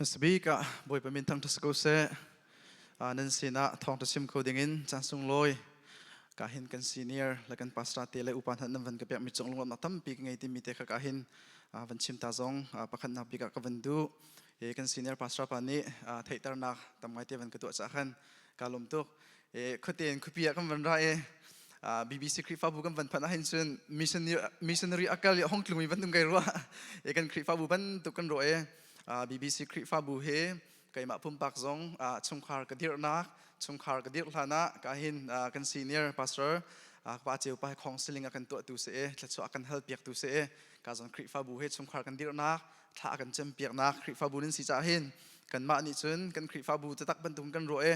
Mr. B ka boy pamintang to sko se nan sina thong to sim coding in chansung loi ka hin kan senior la kan pastor te le upan han van ka pek mi chong lom na tam pi ngai ti mi te ka hin van chim ta zong pakhat na pi ka van du e kan senior pastor pa ni thaitar na tam ngai te van ka to cha khan ka lom tuk e khoten khupia kam van ra e BBC Krifa bu kan van phana hin sun missionary akal hong tlumi van tum kai ro e kan Krifa bu ban tu kan ro e BBC Krifa bu he kai ma pum pak zong chungkhar ka dir nak chungkhar ka dir lana ka hin kan senior pastor pa cheu pa counseling akan tu se e tlachu akan help yak tu se e ka zong Krifa bu he chungkhar kan dir nak tha akan chem piak nak Krifa bu nin si cha hin kan ma ni chun kan Krifa bu tak ban tum kan ro e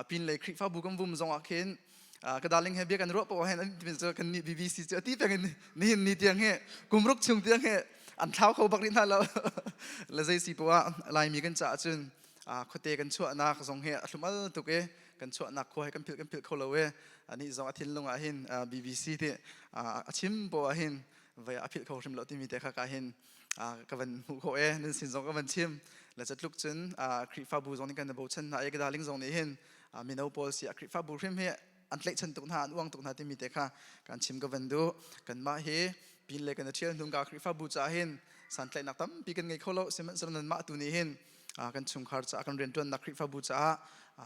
pin le Krifa bu kan bum zong akhin cái darling hay biết cái rốt bảo hay anh bây giờ cái BBC chứ tí cái ni tiếng hệ cùng lúc chung tiếng hệ anh tháo khâu bạc đi thà là dây xì bảo lại mi cái trả chun có thể cái chuột nạc giống hệ lúc mà tụi cái chuột nạc khô hay cái phil khâu lâu ấy anh ấy giống thiên long ahin BBC thì chim bảo ahin vậy phil khâu chim lâu thì mi thấy khác ahin cái vấn hữu khô ấy nên xin giống cái vấn chim là rất lúc chun Krifa bu giống cái bảo chân này cái darling giống này hin mình đâu bảo si Krifa bu phim hệอันเล็กฉันตุกนาอุงตุกนาที่มีเด็กค่ะการชิมกับวันดูกันมาเฮปีนเล็กกันเชียร์นุ่งกาคริฟ้าบูจาเห็นสันเล็กนักตั้มปีกันไงเขาเล่าเสมันสนันมาตุนี้เห็นกันชุมขารจะกันเรียนจนนักคริฟ้าบูจา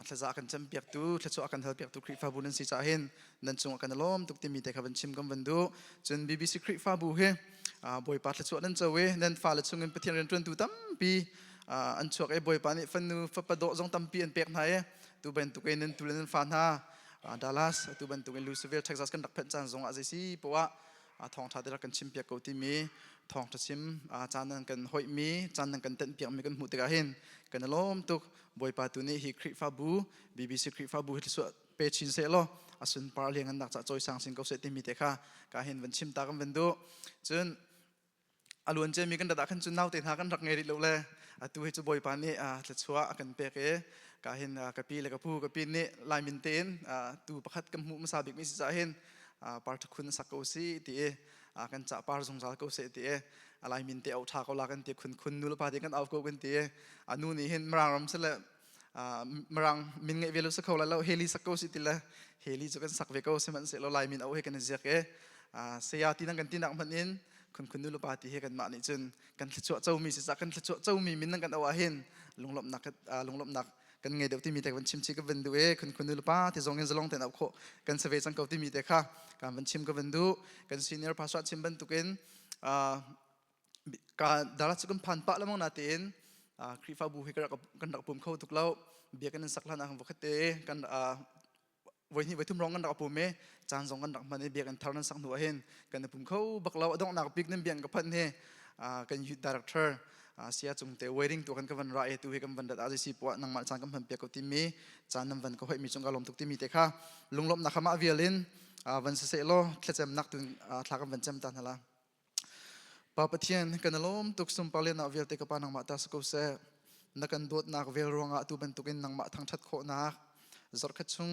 ถ้าจะกันจำเปียกตูถ้าจะกันเฮลเปียกตูคริฟ้าบูนั้นสิจ่าเห็นนั่นชุมกันล้อมตุกที่มีเด็กค่ะวันชิมกับวันดูจน BBC คริฟ้าบูเฮบอยปัดถ้าจะนั่นจะเวนั่นฟ้าละชุมกันไปเที่ยวเรียนจนตูตั้มปีอันช่วงไอ้บอยปัดนี่ฟันนูฟัดประโดดจงตั้มปีอันเปียกไหนตูเป็นตุกเอ็นนั่นตูเล่นฟันฮะDallas ตัวเป็นตัวเป็น Louisville Texas กันดักเพ่นจานซงอาเจซีเพราะว่าทองทัดได้รักกันชิมเปียกเกาที่มีทองทัดชิมจานนั้นกันหอยมีจานนั้นกันเต้นเปียกมีกันหูตะกาเห็นกันล้มตุกบอยปาตัวนี้ฮีคริฟาบู BBC คริฟาบูที่สุดเปชินเซลอาสุนปาร์เลียงกันดักจะจอยสังสิงเกาเสติมีเตะค่ะกาเห็นวันชิมตากันเป็นดูจนอารมณ์เจมีกันดักกันจนน่าเตะหากันรักไงดิลูกเลยตัวให้จะบอยปานี่จะชัวกันเปียกกาเห็นกะปีเลยกะพูกะปีนี่ลายมินเตนตูประคัดกำหูมาซาบิกมิสิจ่าเห็นปาร์ตคุณสักเกาซีตีกันจ่าปาร์สงสารเกาซีตีลายมินเตเอาทาเขาลากันตีคุณนูลปาตีกันเอาเกากันตีนู่นนี่เห็นมรังรำเสร็จมรังมินเงยเวลุสักเขาแล้วเฮลีสักเกาซีตีละเฮลีจะกันสักเวเกาเสมันเสร็จแล้วลายมินเอาให้กันเสียกเสียตีนั่งกันตีนักมันเองคุณนูลปาตีให้กันมานี่จนกันทะเจ้ามีสิจักกันทะเจ้ามีมินนั่งกันเอาเห็นลงหลบหนักกันไงเดี๋ยวที่มีแต่วันชิมกับวันดูคุณดูหรือเปล่าที่ทรงเงินจะลงแต่เอาโคกันเสวสังเกตที่มีแต่ค่ะการวันชิมกับวันดูกันซีเนียร์พาสวัดชิมบันตุกินการดาราสุกันผ่านปะแล้วมองนาเตียนคริฟ้าบูให้กันดักปุ่มเข้าทุกเล่าเบียกันนั้นสักล้านอ่างวัคเตกันวันนี้ไว้ทุ่มร้องกันดักปุ่มจานสองกันดักมันเบียกันทานั้นสักหน่วยเห็นกันปุ่มเข้าบักเราต้องนักปิกนั้นเบียงกับพันเฮกันยูดาร์เตอร์เสียจงเตะ wedding ตัวกันกับวันไรตัวให้กับวันดัดอาจจะสิปวดนังมาจานกับพันเปียกที่มีจานนั้นวันก็ให้มีจงกาลมทุกที่มีแต่ค่ะลุงลบนักขมาเวียลินวันเสร็จแล้วแค่จำนักตุนทากับวันจำตันฮะละป้าปะเทียนกันลมตุกสมปาเลนนักเวียเตกับปานังมาตาสกุเสนักกันโดดนักเวียรวงอ่ะตัวเป็นตุกินนังมาทางชัดโคนักจอดขัดชุง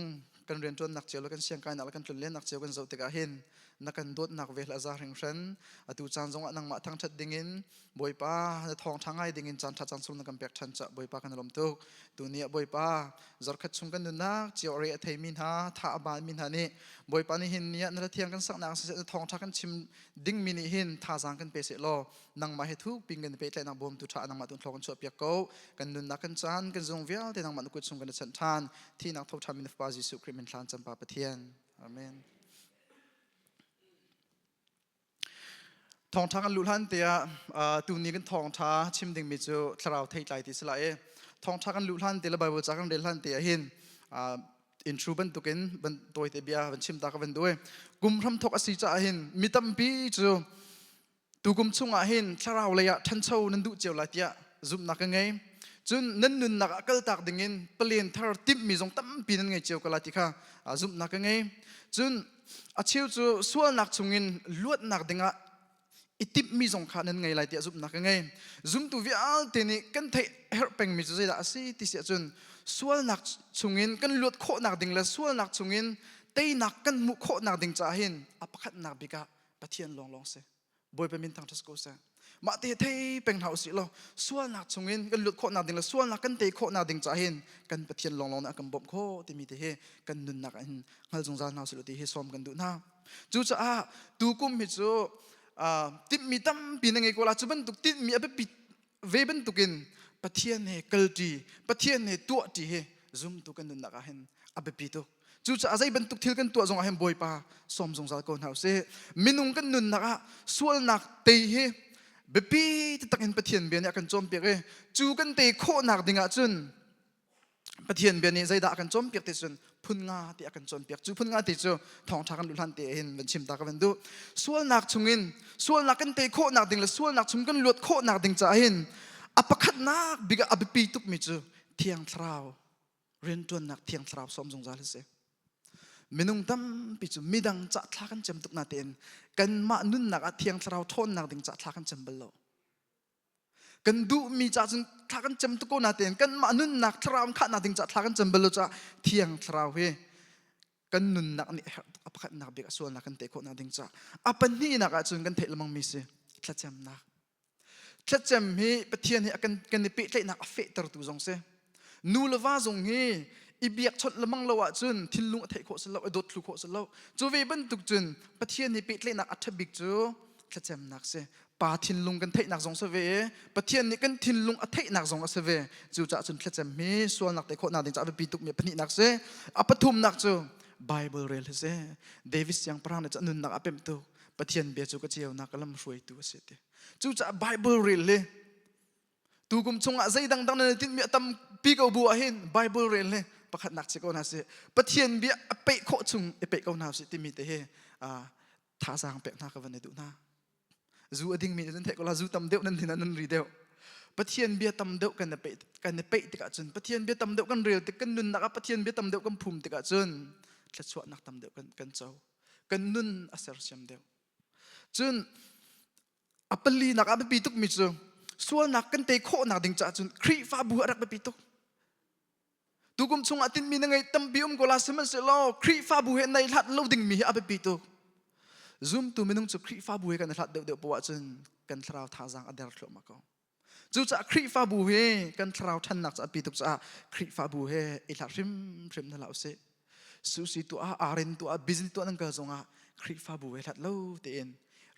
กันเรียนจนนักเจียวแล้วกันเสียงกายนักกันจนเล่นนักเจียวกันเจ้าเตกาเห็นนักกันโดดนักเวลาจาริงฉันตัวจานจงนังมาทางชัดดิ่งินบอยป้าทองทางไงดิ่งินจานทัดจานสุนนักกันเปียกชันจะบอยป้ากันลมตุกตัวนี้บอยป้าจอดขัดชุงกันดูนักเจียวเรียเทมินฮาท่าบานมินฮานี่บอยป้านี่หินเนี่ยนั่นเทียงกันสักนักเสียทองทักกันชิมดิ่งมินิหินท่าจางกันเปเสโลนังมาให้ทุกปิงกันเปเตนักบ่มตุท่านังมาตุนทองกันชอบเปียกเกากันดูนักกันจานกันจงเวียลเตนังมาตุกุดชุงกันฉันทานที่นักทบทำมินฟบาจิสุคริมินทานจำปาปะเทียนอาเมนทองทางกันลุลันเตียตัวนี้กันทองท้าชิมดิ่งมิจูทราวเทยไลติสลายทองทางกันลุลันเตียละใบบัวจากกันเดลันเตียหินอินทรูบันตุกินบันตัวเตบียบันชิมตากันด้วยกุมพรำทกอสิจ่าหินมิตัมปีจูตูกุมชุงอาหินทราวเลยะทันเช่านันดูเจียวลายเตียซุบนักไงจนนั่นนุนนักกัลตักดิ่งินเปลี่ยนทาร์ติมมีจงตั้มปีนั่นไงเจียวกลาติค่ะซุบนักไงจนอาเชียวจูส่วนนักชุงินลวดนักดิ่งะอิติมีจงขานั่นไงลายเตียซุบนักไงซุมตัววิอัลเทนี่กันไทยเฮร์เป็งมีจุดใจละสิที่เสียจนส่วนนักชุงินกันลวดโคนักดิ่งละส่วนนักชุงินเตยนักกันมุโคนักดิ่งจ่าหินอภักนักบิกะปะเทียนลองเส boy pe min thang thas ko sa ma te thei peng hau si lo sual nak chungin kan lut kho na ding la sual nak kan te kho na ding cha hin kan pathian long long na kan bom kho ti mi te he kan nun nak an ngal jong zan hau si lo ti he som kan du na chu cha a tu kum mi chu tip mi tam pi na ngai ko la chu ban tuk tip mi abe pi ve ban tukin pathian he kalti pathian he tu ti he zum tu kan nun nak a hen abe pi tu chu cha azai ban tuk thil kan tu zong a hem boy pa som jong zal ko hau se minung kan nun nak a sual nak te he bepi ti takin pathian bian akan chom pek e chu kan te kho nak dinga chun pathian bian ni zaida akan chom pek te chun phun nga ti akan chom pek chu phun nga ti chu thong thakan lulan te hin ben chim ta ka ben du sual nak chungin sual nak kan te kho nak ding la sual nak chung kan lot kho nak ding cha hin apakhat nak biga abepi tuk mi chu thiang thrau ren ton nak thiang thrau som jong zal se minung tam pi chu midang cha thlakan chem tuk na ten kan ma nun nak a thiang thrau thon nak ding cha thlakan chem belo kan du mi cha chun thlakan chem tu ko na ten kan ma nun nak thram kha na ding cha thlakan chem belo cha thiang thrau he kan nun nak ni apakhat nak bek asol nak kan te ko na ding cha apan ni nak a chun kan the lamang mi se thlachem nak thlachem hi pathian hi akan kan ni pe tlai nak a fe tar tu jong se nu lawa jong hi ibiak chot lamang lawa chun thilung thai kho selo dot thlu kho selo chu ve ban tuk chun pathian ni pe tlai nak athabik chu thlachem nak se pa thilung kan thai nak jong se ve pathian ni kan thilung a thai nak jong se ve chu cha chun thlachem mi sual nak te kho na ding cha be tuk mi phani nak se apathum nak chu bible rel se davis yang prang cha nun nak apem tu pathian be chu ka chiao nak kalam ruai tu se te chu cha bible rel le tu kum chunga zai dang dang na tin mi tam pi ko bu a hin bible rel le pakhat nak chiko na se pathian bi ape kho chung epe ko na se ti mi te he tha sang pe na ka van du na zu ading mi nen the ko la zu tam deu nan thin nan ri deu pathian bi tam deu kan pe ti ka chun pathian bi tam deu kan rel te kan nun na ka pathian bi tam deu kan phum ti ka chun thla chwa nak tam deu kan chau kan nun aser siam deu chun apali nak a bi tuk mi chu sual nak kan te kho nak ding cha chun khri fa bu rak bi tuk tukum chung atin mi nangai tambium gola semen se lo khri fa bu he nai lat loading mi abe pi to zoom tu minung chu khri fa bu he kan lat de po chun kan thrau tha jang adar thlo ma ko chu cha khri fa bu he kan thrau than nak cha pi tuk cha khri fa bu he i la rim rim na lao se su si tu a aren tu a business tu nang ka zonga khri fa bu he lat lo te en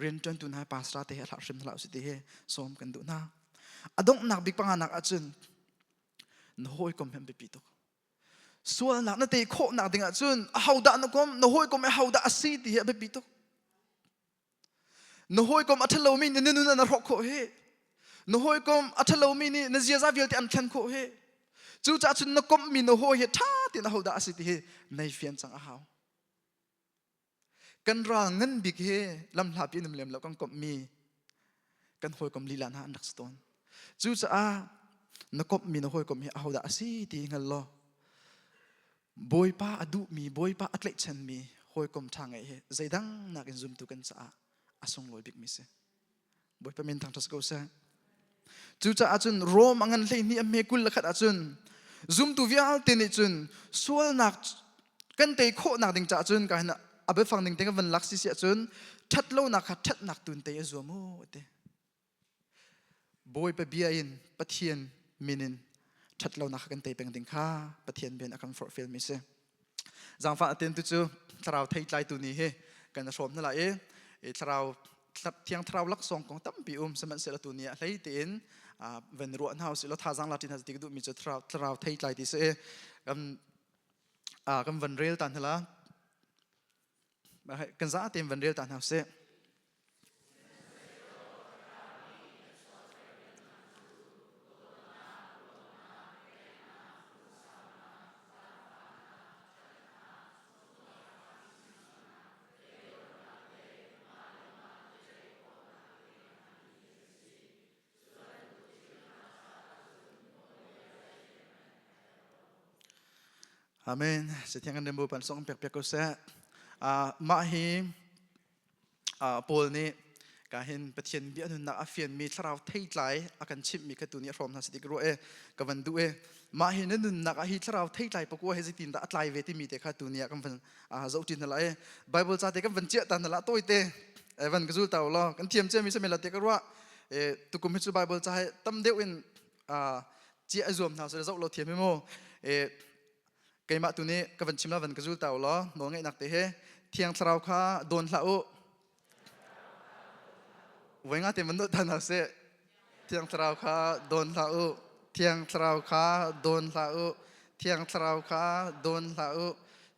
ren ton tu na pastra te lat rim na lao se te he som kan du na adong nak big panga nak achun no hoi kom hem pi tuk sual nak na te kho nak dinga chun hauda na kom no hoi kom hauda asi ti be pi to no hoi kom athalo mi ne nu na ro kho he no hoi kom athalo mi ni na zia za vil ti an khan kho he chu cha chun na kom mi no hoi he tha ti na hauda asi ti he nei fian chang a hau kan ra ngan big he lam la pi nim lem lo kan kom mi kan hoi kom li lan ha nak ston chu cha a na kom mi no hoi kom he hauda asi ti ngal lo boy pa adu mi boy pa atlai chen mi hoi kom thang ai he zaidang nak in zoom tu kan cha asong loi big mi se boy pa min thang thas ko sa chu cha achun rom angan hlei ni am me kul lakhat achun zoom tu vial te ni chun sual nak kan te kho nak ding cha chun ka na abe phang ding te ka van lak si si achun that lo nak khat that nak tun te azumu te boy pa bia in pathian minin chat lo nak kan te peng ding kha pathian ben akan for film mi se jang fa aten tu chu thrau thei tlai tu ni he kan rom na la e thrau thiang thrau lak song kong tam pi saman se la tu ni hlei tin ven ro an house lo tha jang la tin has dik du mi chu thrau thei tlai ti se kan van rel tan hala kan za tem van rel tan house se Amen. Setiang kan dembo pansong pek ko sa mahi Paul ni kahin pathian bi anu na afian mi thrau thei tlai akan chim mi ka tu ni from na sitik ro e ka van du e mahi na nun na ka hi thrau thei tlai pako he jitin da atlai ve ti mi te kha tu ni akam van zo tin la e bible cha te ka van che tan la toi te evan gazul tau lo kan thiam che mi se melate ka ruwa tukum hi chu bible cha hai tam deu in chi azom na so zau lo thiam mi mo keima tu ni ka van chimla van gazul tau lo no ngai nak te he thiang thrau kha don hla u wenga te man do ta na se thiang thrau kha don hla u thiang thrau kha don hla u thiang thrau kha don hla u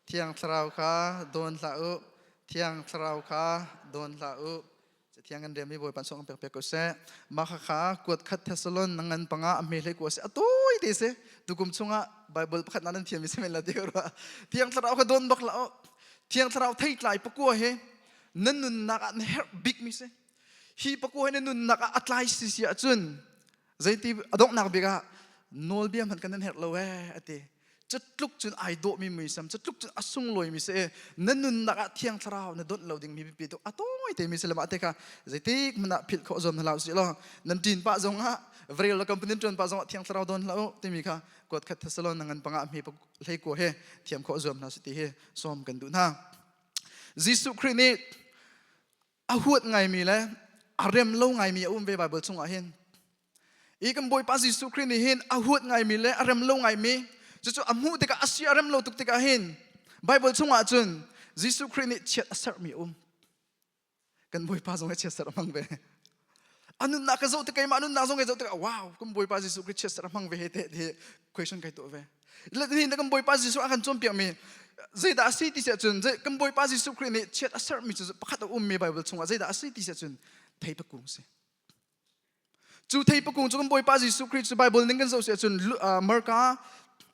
thiang thrau kha don hla u thiang thrau kha don hla u thiang an rem mi boy pan song pek pek ko se ma kha kha kuat khat thesalon nangan panga me le ko se atoi te se tukum chunga bible pakhat nan thiam mi se mel la te ro thiang thrau kha don bak la o thiang thrau thei tlai pakko he nan nun nak an her big mi se hi pakko he nun nak atlai si si achun zaiti adok nak bega nol biam han kan her lo we ate chatluk chun ai do mi mi sam chatluk chun asung loi mi se nanun naka thiang thrau na dot loading mi pi to atoi te mi se lama te ka zaitik mana phil kho zom na lau si lo nan tin pa zong ha vrel company tron pa zong thiang thrau don lau te mi kha kot khat thasalon nangan panga mi pa lei ko he thiam kho zom na si ti he som kan du na jisu christ ni a huat ngai mi le arem lo ngai mi um ve bible chung a hen i kam boy pa jisu christ ni hen a huat ngai mi le arem lo ngai mi chu amu te ka asiaram lo tuk te ka hin bible chunga chun jisu christ ni chet asar mi kan boy pa zong chet sar mang ve anun na ka zo te kai ma anun na zong zo te wow kan boy pa jisu christ chet sar mang ve te question kai to ve le ni kan boy pa jisu akan chom pi mi zai da si ti se chun zai kan boy pa jisu christ ni chet asar mi chu pakhat mi bible chunga zai da si ti se chun thei pa kung se chu thei pa kung chu kan boy pa jisu christ bible ning kan zo se chun marka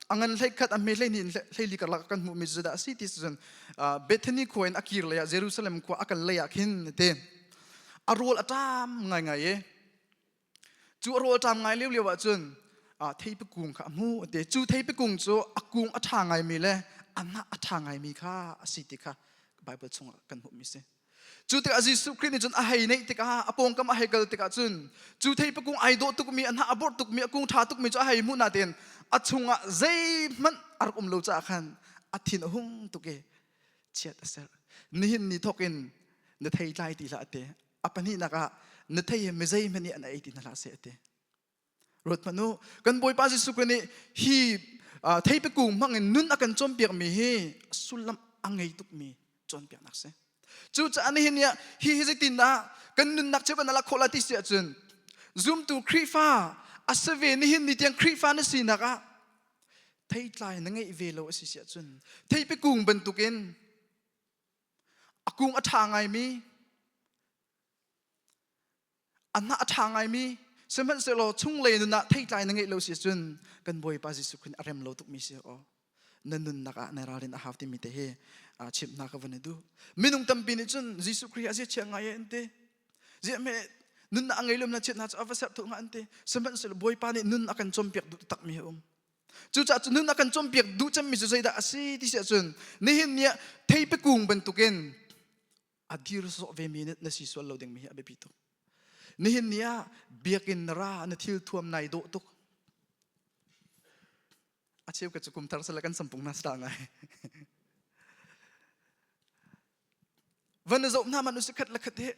angan lei khat a me lei ni lei li ka la kan mu mi zada city season bethany coin akir le jerusalem ko akal le yakhin te arol atam ngai ngai e chu arol tam ngai lew lewa chun thei pe kung kha mu te chu thei pe kung chu akung atha ngai mi le anna atha ngai mi kha city kha bible chung kan mu mi se chu te jisu christ ni chun a hei nei te ka apong kam a hegal te ka chun chu thei pe kung ai do tuk mi anha abort tuk mi akung tha tuk mi chu a hei mu na ten achunga zai man arkum lo cha khan athin hung tuke chet asar nihin ni thokin na thei lai ti la te apani naka na thei me zai mani an ai ti na la se te rot manu kan boy pa jisu christ ni hi thei pe kung mang nun akan chom piak mi hi sulam angai tuk mi chon piak nak se chu cha ani hin ya hi tin na kan nun nak che ban la khola ti se chun zoom to krifa asave ni hin ni tiang krifa na si na ka thei tlai na ngai velo si se chun thei pe kung ban tukin akung atha ngai mi anna atha ngai mi seman se lo chung le na thei tlai na ngai lo si chun kan boy pa jisu khin arem lo tuk mi se o nanun naka na rarin a hafti mi te he chip na ka van du minung tam pin chun jisu christ aje che ngai ente je me nun na angai lom na chet na cha avasap thu nga ante seman se boy pa ni nun akan chom piak du tak mi chu cha chu nun akan chom piak du cham mi zu zaida asi ti se chun ni hin nia thei pe kung ban tuken adir so ve mi na si so lo ding mi abe pito ni hin nia biakin ra na thil thuam nai do tuk acheu ka chukum tar sala kan sampung na sta ngai van zo na manu se khat la khat he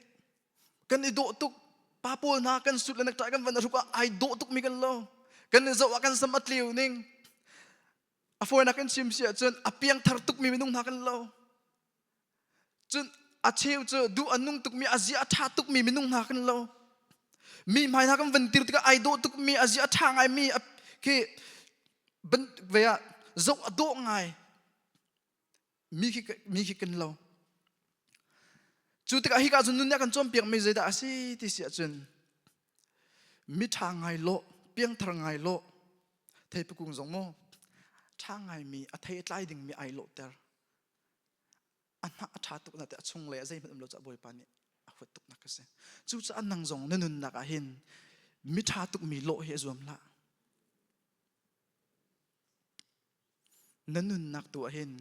kan i do tuk papol na kan sut la nak ta kan van ruka ai do tuk mi kan lo kan zo kan samat liu ning afor na kan sim sia chun apiang thar tuk mi minung na kan lo chun acheu chu du anung tuk mi azia tha tuk mi minung na kan lo mi mai na kan van tir tika ai do tuk mi azia tha ngai mi ke ban veya zo ado ngai mi ki kan lo chu tika hi ka chun nun ya kan chom piak mi zeda asi ti sia chun mi tha ngai lo piang thar ngai lo thei pe kung zong mo tha ngai mi a thei tlai ding mi ai lo ter anha atha tuk na te chung le zai madam lo cha boy pani a khut tuk na ka se chu cha anang zong nanun na ka hin mi tha tuk mi lo he zom la nanun nak tu hin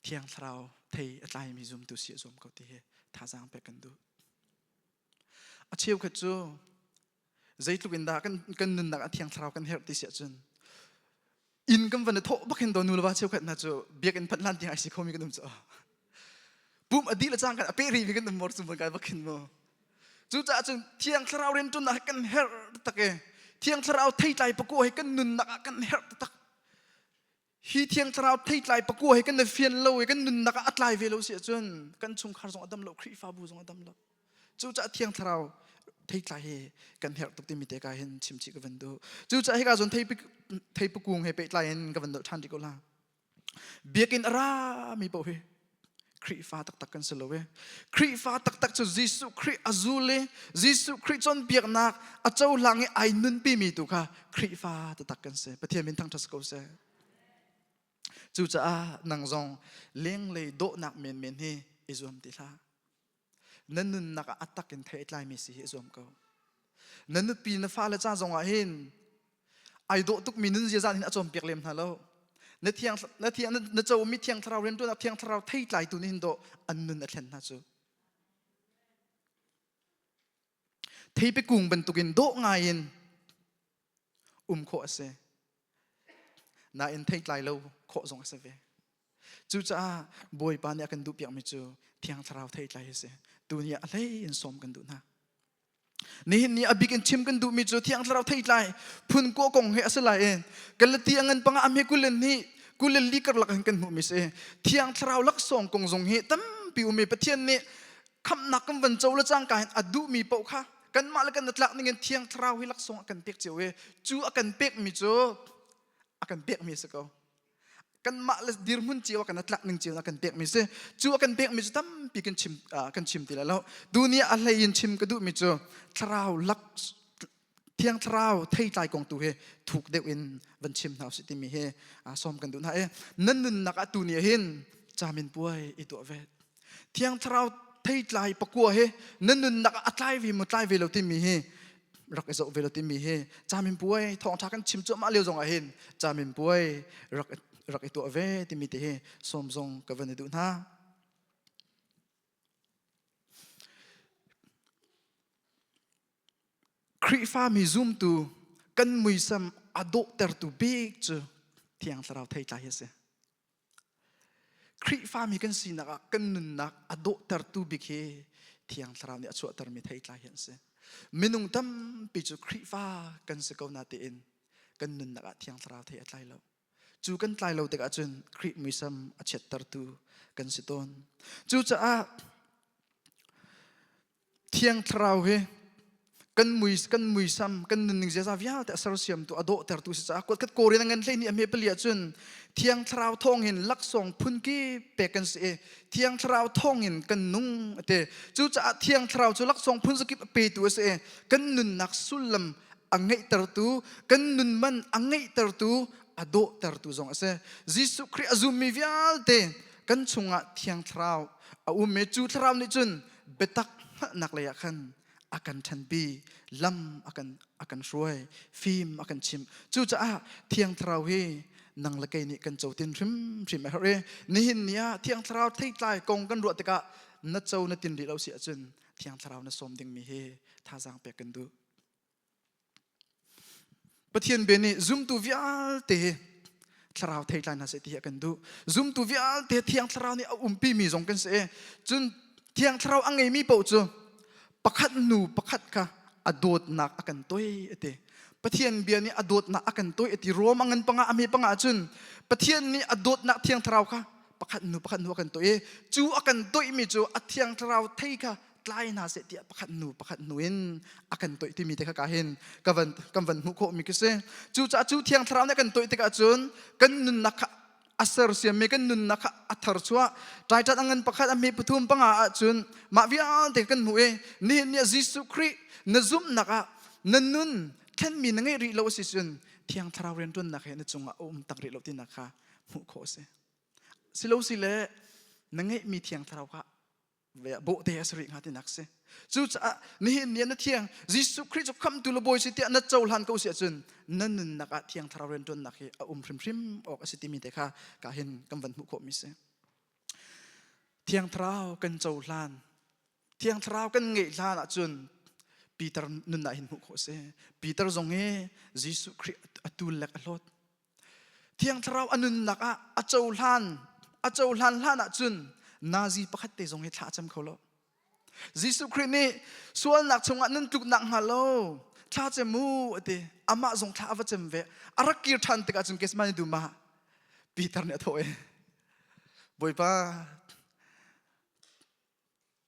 thiang thrau thei atlai mi zum tu si zom ko ti he tha jang pe kan du a cheu kha chu zai tu in da kan nun nak thiang thrau kan her ti si chun in kam van tho bakin do nu la cheu khat na chu biak in phatlan ti ai si khomi kan dum cha ปุ่มอดีตละจ้างกันอเปรีกันตัวมรสุมกันบักขินโมจูจ่าจนเที่ยงทราวเรียนจนนักกันเฮร์ตะเกเที่ยงทราวไทยใจประกวให้กันนุนนักกันเฮร์ตะฮีเที่ยงทราวไทยใจประกวให้กันเฟียนโลให้กันนุนนักอัดไลเวลเสียจนกันชุมคาร์ซงอดัมโลครีฟาบูซงอดัมโลจูจ่าเที่ยงทราวไทยใจกันเฮร์ตุกติมิเตกาเห็นชิมชิกันดูจูจ่าให้การจนไทยประกวให้ไปไลเห็นกันดูทันดีก็ลาเบียกินรามีบ่เฮครีฟ้าตักกันสโลเวครีฟ้าตักจะยิสุครีอาซูเลยิสุครีจนเบียกนักอาเจ้าหลังไอ้นุนปีมีตุค่ะครีฟ้าตักกันเสประเทศมินทั้งทัศกเสจูจ้านังจงเลี้ยงเลยโดนักเมียนเฮอิจวมติลานั่นนุนนักอัตตักกันเทศลายมิสิอิจวมเขานั่นนุปีนฟ้าเลยจ้าจงอาหินไอโดตุกมีนุนเจจานินอาจวมเปียกเลมฮัลโหลนเทียงนเจ้ามีเทียงทราวเรียนตัวนักเทียงทราวไทยใจตัวนี้โดอันนุนอันเห็นนะจูที่ไปกุงเป็นตุกินโดง่ายินโคเสน่าอินไทยใจเราโคจงเสเวจูจ้าบอยปานเนี่ยกันดูเปียกไม่จูเทียงทราวไทยใจเสตัวนี้อะไรอินสมกันดูนะนี่อบิกันชิมกันดูมิจูที่อังเราไทยไลพุ่นโกกงเฮอสไลเองกันละที่อังเงินปังอเมกุเลนนี่กุเลนลีกร์ลักกันหูมิเสที่อังเราลักส่งกงจงเฮตั้มปิวมีประเทศนี้คำนักกันวันเจ้าละจ้างการอดูมีเปล่าค่ะกันมาแล้วกันนัดลักนี่เงินที่อังเราให้ลักส่งกันเปียกเจ้าเวจูกันเปียกมิจูกันเปียกมิสก็กันมาเลดิรมุนเจียวกันนัดลักหนึ่งเจียวกันเปียกมิเสจูกันเปียกมิจูตั้มปีกันชิมตีแล้วดูนี่อะไรยินชิมก็ดูมิจูทราวลักเที่ยงทราวไทยใจกองตัวเฮถูกเดวินบันชิมหาวสิติมีเฮซ้อมกันดูนะนั่นนึนนักตัวนี้เห็นจามินป่วยอีตัวเวเที่ยงทราวไทยใจประกัวเฮนั่นนึนนักอัตไลวิมุตไลเวลติมีเฮรักเอโซเวลติมีเฮจามินป่วยทองทักันชิมจุมาเลี้ยวจงอาเห็นจามินป่วยรักอีตัวเวติมีเตเฮซ้อมจงกับวันดูนะครีฟ้ามีซุ่มตูกันมือซ้ำอดอกเตอร์ตูเบกจูที่อังเราไทยใจเสียครีฟ้ามีกันสีนักกันนุนนักอดอกเตอร์ตูเบกที่อังเราเนี่ยชัวเตอร์มีไทยใจเสียมินุงตั้มปีจูครีฟ้ากันสกาวนาเตอินกันนุนนักที่อังเราไทยใจเราจูกันใจเราแต่ก็จนครีมือซ้ำอเชตเตอร์ตูกันสิตอนจูจะที่อังเราเฮกันมุยซ้ำกันนึงเจ้าวิอาแต่สารเสียมตัวอโดแต่ตัวสิจ้าก็โกรธเงินเลยนี่อเมริกาจนเที่ยงทราวทองเห็นลักส่งพุ่นกี้เปกันเสียเที่ยงทราวทองเห็นกันนุ่งเตจู่จะเที่ยงทราวจู่ลักส่งพุ่นสกิปเปตัวเสียกันนุนนักสุลมอังไงตรตูกันนุนมันอังไงตรตูอโดตรตูจงเสียยิสุคริอาซุมิวิอาเตกันชงเที่ยงทราวเอาเมจู่ทราวนี่จนเบตักนักเลยขันakan tanbi lam akan shuai film akan chim chu cha thiang thrau he nang lakai ni kan chautin rim hare ni hin nia thiang thrau thei tlai kong kan ro teka na chau na tin ri lo sia chun thiang thrau na som ding mi he tha jang pe kan du pathian be ni zoom tu vial te thrau thei tlai na se ti kan du zoom tu vial te thiang thrau ni pi mi jong kan se chun thiang thrau angai mi po chu pakat nu pakat ka adot nak akan toy ete pathian bia ni adot nak akan toy eti romangan panga ami panga chun pathian ni adot nak thiang thrau ka pakat nu akan toy chu akan toy mi chu athiang thrau thei ka tlai na se ti pakat nu in akan toy ti mi te ka hin kavan hu ko mi kise chu cha chu thiang thrau ne kan toy te ka chun kan nun nak asar siam mekan nun nak athar chua tai tat angan pakhat ami puthum panga chun ma vian te kan mu e ni jisu khri nazum naka nanun khen mi nangai ri lo si chun thiang thrau ren tun nak he na chunga tak ri lo ti nakha mu kho se silo sile nangai mi thiang thrau kha ve bo te asri ngati nakse chu cha ni na thiang jisu khri chu kham tu lo boy si ti na chaul han ko sia chun nan naka thiang thrau ren tun nakhe phrim ok asiti mi te kha ka hin kam van mu kho mi se thiang thrau kan chaul han thiang thrau kan ngei hlan a chun Peter nun na hin mu kho se Peter zong he jisu khri atul lek alot thiang thrau anun naka a chaul han hlan a chun นาจีประคัตเตจงให้ท่าจำเขาโลยิสุคริสต์นี่ส่วนหนักชงอันนั้นตุกหนักฮัลโหลท่าจมูเตอามาจงท่าว่าจำเวอารักกิรทันติกาจงเกสมันดูมาปีเตอร์เนี่ยโถเอบ่อยป้า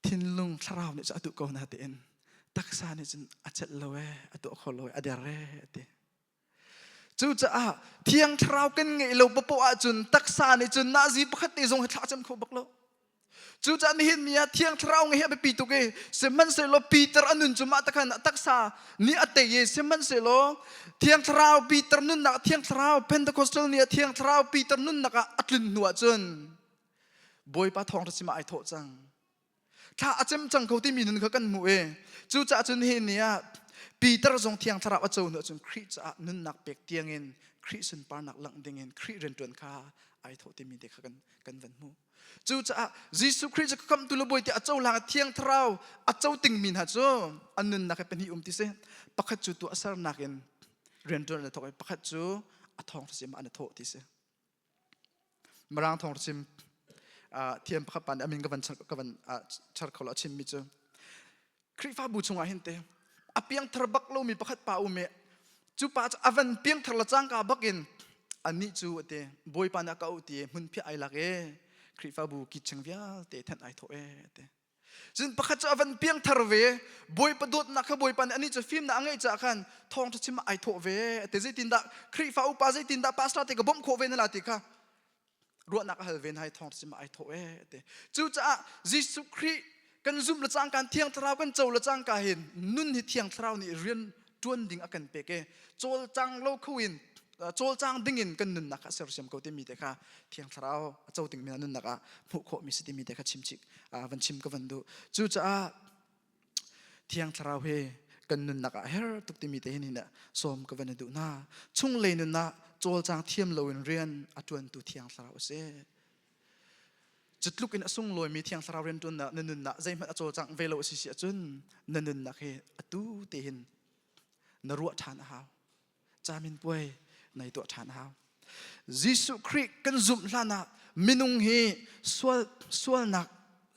ทินลุงทราวเนี่ยจะตุกเอาหน้าเต็นตักษาเนี่ยจนอาจจะเลวอตุกขอเลวอเดียร์เร่เตจู่จะเที่ยงทราวกันไงเราปะปะจุนตักษาเนี่ยจนนาจีประคัตเตจงให้ท่าจำเขาบักโลจู่จะนี่เห็นเนี่ยเที่ยงทราวไงเฮ้ไปปีตุกเอเสมันเสโลปีเตอร์อันนุนจุมาตะกันตักษานี่อเตยเสมันเสโลเที่ยงทราวปีเตอร์นุนนักเที่ยงทราวเพนเทคอสตัลเนี่ยเที่ยงทราวปีเตอร์นุนนักอัตลินหัวจนบอยปะทองรัศมีไอโถจังถ้าอาจจะจังเขาที่มีนุนเขากันมัวจู่จะจุนเห็นเนี่ยปีเตอร์ทรงเที่ยงทราวจนเนื้อจนคริสจะนุนนักเปียกเตียงเงินคริสเป็นปานักหลังเตียงเงินคริสเรนจวนข้าไอโถที่มีเด็กเขากันวันมัวจู่จะยิสุคริสจะคำตุลบอยที่อาเจ้าหลังเที่ยงทราวอาเจ้าติงมินฮัจโจอันนุนนักเป็นหิที่เสปักขจูตัวอาศัยนักเงินเรียนจวนเลยถอยปักขจูอาทองรัศมีอันโถที่เสมารางทองรัศมีเทียมพับปันอามินกับวันชัดเขาละชิมมิจูคริฟ้าบูชงอาหินเตอเปียงทรบักโลมีพักป่าอุเมจูป่าอวันเปียงทรละจังกาบักอินอันนี้จูเตบอยปานักเอาตีมุนพี่ไอลักคริฟ้าบูกิจงวิาเตทันไอโถเตจึงพักจะอวันเปียงทรเวบอยประดุดนักบอยปันอันนี้จะฟิล์มนังไงจากกันทองจะชิมไอโถเวแต่ใจตินดาคริฟ้าอุปาใจตินดาปัสลาติกับบ่มโคเวนลาติค่ะรัวนักฮัลเวนให้ทองสิมาไอโถเตจู่จะยิสุคริกันซุ่มละจังการเที่ยงทราวกันโจละจังการเห็นนุ่นที่เที่ยงทราวนี่เรียนจวนดิ่งอากันเปกโจลจังโลคุอินโจลจังดิ่งินกันนุ่นนักเสือเสียมเขาที่มีแต่ค่ะเที่ยงทราวโจดิ่งมีนุ่นนักผู้โคมีสิทธิ์มีแต่ค่ะชิมชิกวันชิมก็วันดูจู่จะเที่ยงทราวเฮกันนุ่นนักเฮร์ตุกที่มีแต่เห็นนี่สมก็วันดูน่าชุ่งเลยนุ่นนักโจลจางเทียมลอยเรียนอจวนตุเทียงสาวเสจุดลุกอินสุ่งลอยมีเทียงสาวเรียนจนนันนุนนะใจมันโจลจางเวลาสิจนนันนุนนะคือตูเตหินนรัวฐานหาวจามินป่วยในตัวฐานหาวยิสุคริกันซุ่มลานะมินุงเฮสวลนัก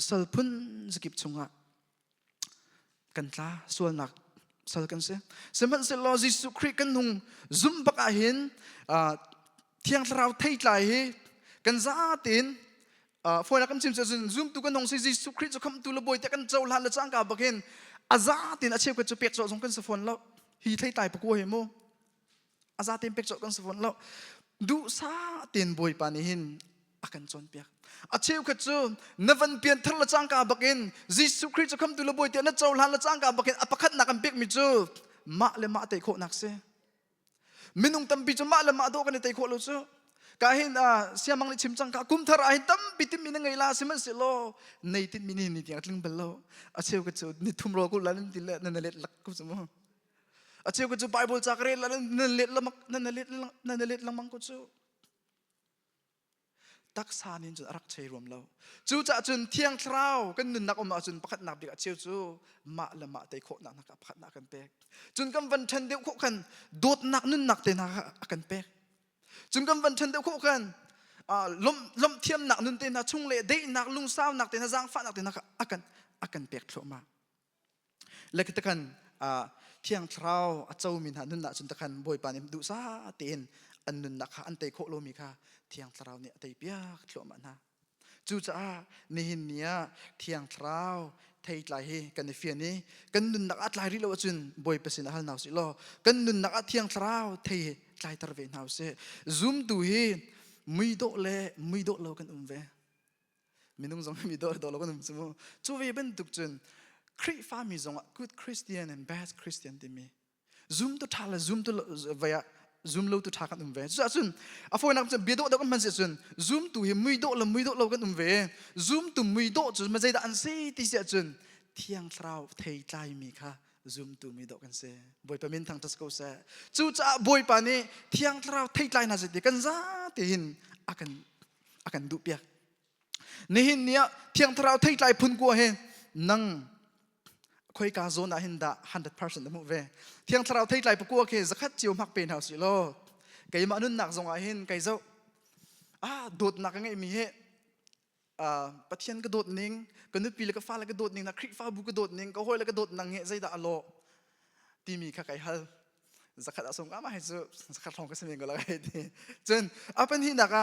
สลพุนสกิบชงะกันตาสวลนักสัลกันเสสมันเสลอยิสุคริกันหงซุ่มบักอาหินเที่ยงเราไทยใจกันซาตินฝนนักชิมจะซุ่มตุกันหงสิยิสุคริจะคำตุลบอยแต่กันเจ้าหลานละจังกาบักเห็นอาซาตินอาเชฟก็จะเปียกโจสงกันสฝนแล้วฮีไทยตายปะกัวเหมอาซาตินเปียกโจกันสฝนแล้วดูซาตินบอยปานิหินอากันจนเปียกอาเชฟก็จะนวันเปลี่ยนทละจังกาบักเห็นยิสุคริจะคำตุลบอยแต่นั่นเจ้าหลานละจังกาบักเห็นอภักนักกันเปียกมิจูมาเลมาเตะโคนักเสมินุงตั้มปีจมาเลมาโดกันเตะโคลุจูกาเห็นเสียมังลิชิมจังกากุมทาราเห็นตั้มปีติมินังไงล่ะสิมันสิโลในติมินินิที่อัตลิงเบลโลอาเชฟก็จะนิทุมโรกุลาลินติเลนันเล็ดลักกุสมอาเชฟก็จะไบเบิลจากเรลาลินนันเล็ดละมักนันเล็ดละมังกุจูตักษานินจนรักใจรวมเราจู่จะจนเที่ยงเช้ากันนุนนักออกมาจนประคัดนับเด็กอาเชฟจูมาละมาเตะโคนักนักประคัดนักกันเป๊กจนกำวันชันเดียวโคกันโดดนักนุนนักเตะนักกันเป๊กจนกำวันชันเดียวโคกันลมเทียมหนักนุนเตนักชุ่งเละได้หนักลุงสาวหนักเตนักจางฟ้าหนักเตนักอากันเปียกโผล่มาและก็ตะกันเที่ยงเช้าเจ้ามินหานุนนักจนตะกันบอยปานิมดูซาเตียนอันนุนนักอันเตโคโลมีค่ะเที่ยงเช้าเนี่ยเตเปียกโผล่มานะจู่จะนี่หินเนี่ยเที่ยงเช้าไทยหลายกันในเฟียนี้กันนุนนักอัดหลายริโลจุนบอยเปสินหัลนาวสิโลกันนุนนักอัดเที่ยงเช้าไทยหลายตระเวนนาวเสซุ่มดูฮีไม่โดเล่ไม่โดเรากันเวมินุงจงไม่โดเรากันสมมติจู่เวเป็นตุกจุนคริฟ้ามีจงgood Christian and bad Christian ที่มีซุ่มตัวท่าละซุ่มตัวเวียซุ่มเราตัวท่ากันเวจุนอาฟอยนักจุนเบียดเรากันมันเสียจุนซุ่มตัวฮีไม่โดเรากันเวซุ่มตัวไม่โดจุนมันใจด่านเสียที่เสียจุนเที่ยงเราไทยใจมีค่ะซุ่มตัวไม่โดกันเสียบอยปามินทางทัศกเสียจู่จะบอยปานี่เที่ยงเราไทยใจน่าจะดีกันซะที่หินอากันดูเปียกนี่หินเนี่ยเที่ยงเราไทยใจพุ่นกัวเฮนั่งคอยกาโซนหินด่า100%นะมุเวเที่ยงเราไทยใจปกัวเคจะคัดจิวมักเป็นเฮาสิโลไก่มานุนหนักจงหินไก่เจ้าโดดหนักไงมีเฮ ปะเทียนกระโดดนิ่งกันนึกปีแล้วก็ฟ้าแล้วกระโดดนิ่งนะคริฟ้าบุกระโดดนิ่งก็ห้อยแล้วกระโดดนังเงะใจด่าโลตีมีข้าไก่ฮัลสักขัดส่งก็มาให้ซื้อสักขัดทองก็เสมียงก็แล้วไอ้ที่จนเป็นที่นัก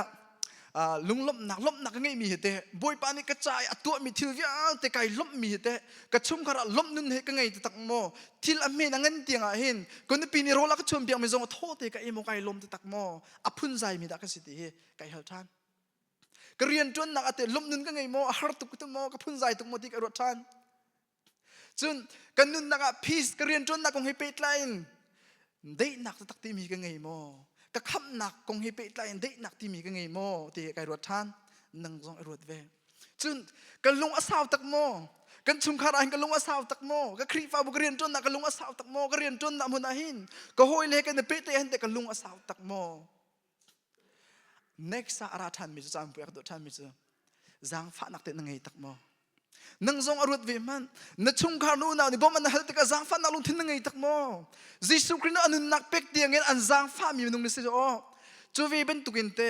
ลุงล้มหนักไงมีเหตุบอยปานี่กระจายตัวมีทิลวิอาแต่ไก่ล้มมีเหตุกระชุ่มขราล้มนุ่นเหตุก็ไงตักโมทิลอเมนังเงินเตียงเห็นคนที่ปีนี้เราลักชมเบียงไม่ทรงโทษแต่ไก่โมไก่ล้มตักโมพุ่นใจมีดักสิทธิไก่เฮลทันก็เรียนจนนักแต่ล้มนุ่นก็ไงโมฮาร์ตุกตุโมก็พุ่นใจตุกโมที่กระโดดทันจนกันนุ่นนักพีซก็เรียนจนนักคงให้เป็ดไลน์ได้หนักตักตีมีก็ไงโมก็คำหนักคงให้เป็ดไลน์ได้หนักที่มีก็ไงโมที่ไก่รถทันนังซองไอ้รถเวจนกันลงอาสาวตักโมกันชุมคารานกันลงอาสาวตักโมก็ครีฟ้าบุกเรียนจนนักกันลงอาสาวตักโมก็เรียนจนนักมุนาหินก็ห้อยเล็กกันเป็ดเห็นแต่กันลงอาสาวตักโม next อาราทันมิจฉาเปลือกตัวทันมิจฉาจางฟ้านักเตะนังไงตักโมนังซองอรวดเวมันนัดชุมคานูน่านี่บ่มันหัดแต่ก็จางฟ้านักลงทิ้งนังไงตักโมจิสุครินอนุนักเป็กเตียงเงินอันจางฟ้ามีมันตรงนี้สิโอจูวีเป็นตุกินเต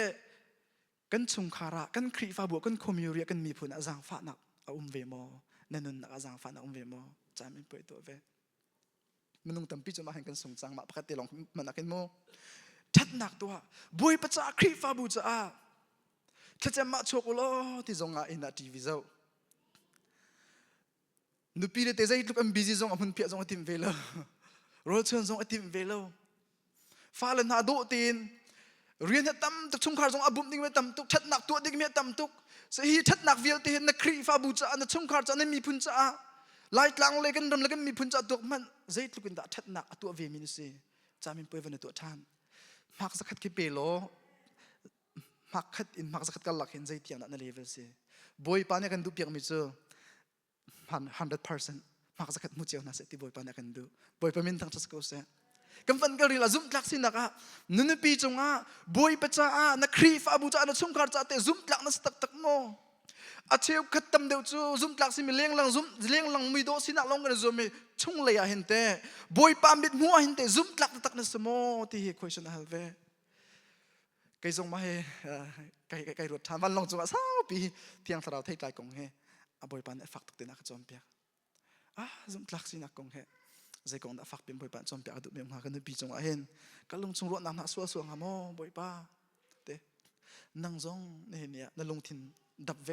กันชุมคาระกันครีฟ้าบัวกันคอมมิวเรียกันมีผลจางฟ้านักเวโมนันนักจางฟ้านักเวโมจามันเปิดตัวเวมันต้องตั้มปีจะมาให้กันส่งจางมาปกติลองมันนักเห็นโมชัดหนักตัวบุยประจักษ์ครีฟ้าบูจ้าแค่จะมาโชกุโลที่จงอาอินาทีวีเจ้านุปีเดตใจลูกอันบิซิจงอามุนเปียจงอาทิมเวลโรเชิญจงอาทิมเวลฟ้าเลนหาดูตีนเรียนให้ตั้มตุกชุมคาร์จงอาบุมดิ้งไม่ตั้มตุกชัดหนักตัวดิ้งไม่ตั้มตุกเสียชัดหนักเวลตีนนักครีฟ้าบูจ้านักชุมคาร์จนั้นมีพุนจ้าไล่กลางเลยกันรำเลยกันมีพุนจ้าตัวมันใจลูกอันดาชัดหนักตัวเวมินซีจามินเปิดวันตัวท่านมักสักขัดกี่เปโลมักขัดอินมักสักขัดกันหลักเห็นใจเตียงนั่นเลเวลสิบอยปานกันดูเปียกมิเจอ100%มักสักขัดมุเจียวน่าเสติบอยปานกันดูบอยปามินทั้งทัศกุเสกันฟันกันรีละซุ่มลักสินักะนุนปีจงอ่ะบอยปะจ้านักครีฟ้าบูจ้านักชุ่มการจ้าเตซุ่มลักนักสตักตักโมอาเชียวขัดตำเดียวจูซุ่มลักสิมีเลี้ยงหลังซุ่มเลี้ยงหลังมีโดสินักลงกันซุ่มมีชุ่งเลยอะเห็นเตบอยปามิดมัวเห็นเตซุ่มลักตักนักสมอที่ question ฮัลเวไก่ทรงมาให้ไก่รถทานวันลงจังหวะ3 ปีเที่ยงสระเทยไกลกงเฮบอยปานฝักตุกเตนักจอมเปียกซุ่มลักสินักกงเฮใจกงนักฝักเป็นบอยปานจอมเปียกดุเมียงหากันปีจังหวะเห็นก็ลงชงรถน้ำหนักสวงหามอบอยป้าเตนั่งจงเนี่ยนั่งลงทินดับเว